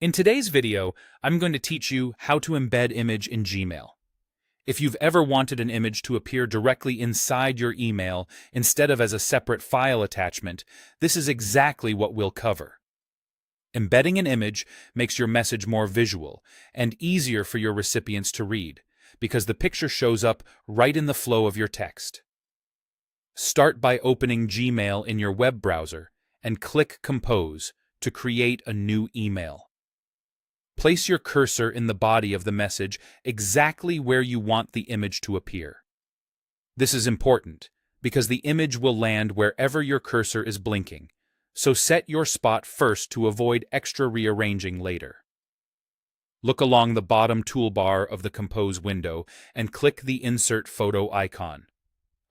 In today's video, I'm going to teach you how to embed image in Gmail. If you've ever wanted an image to appear directly inside your email instead of as a separate file attachment, this is exactly what we'll cover. Embedding an image makes your message more visual and easier for your recipients to read, because the picture shows up right in the flow of your text. Start by opening Gmail in your web browser and click Compose to create a new email. Place your cursor in the body of the message exactly where you want the image to appear. This is important because the image will land wherever your cursor is blinking, so set your spot first to avoid extra rearranging later. Look along the bottom toolbar of the Compose window and click the Insert Photo icon.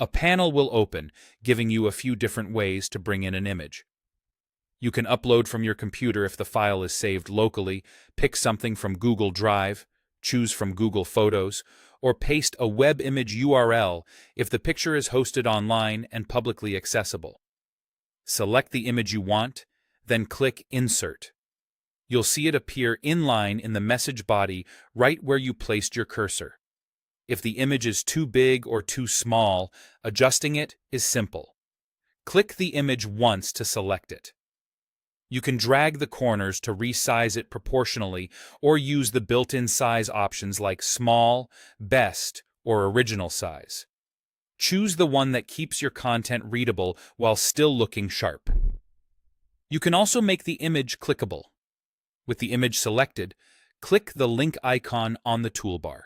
A panel will open, giving you a few different ways to bring in an image. You can upload from your computer if the file is saved locally, pick something from Google Drive, choose from Google Photos, or paste a web image URL if the picture is hosted online and publicly accessible. Select the image you want, then click Insert. You'll see it appear inline in the message body right where you placed your cursor. If the image is too big or too small, adjusting it is simple. Click the image once to select it. You can drag the corners to resize it proportionally or use the built-in size options like Small, Best, or Original Size. Choose the one that keeps your content readable while still looking sharp. You can also make the image clickable. With the image selected, click the link icon on the toolbar.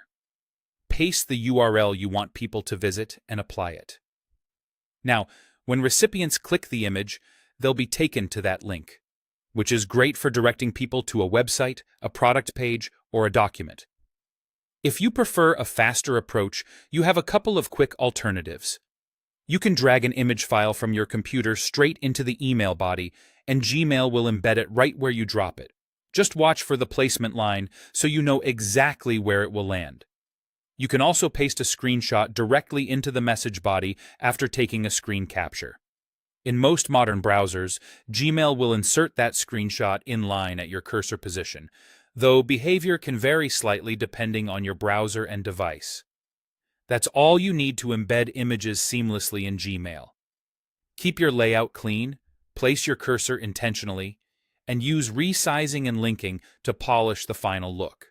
Paste the URL you want people to visit and apply it. Now, when recipients click the image, they'll be taken to that link, which is great for directing people to a website, a product page, or a document. If you prefer a faster approach, you have a couple of quick alternatives. You can drag an image file from your computer straight into the email body, and Gmail will embed it right where you drop it. Just watch for the placement line so you know exactly where it will land. You can also paste a screenshot directly into the message body after taking a screen capture. In most modern browsers, Gmail will insert that screenshot in line at your cursor position, though behavior can vary slightly depending on your browser and device. That's all you need to embed images seamlessly in Gmail. Keep your layout clean, place your cursor intentionally, and use resizing and linking to polish the final look.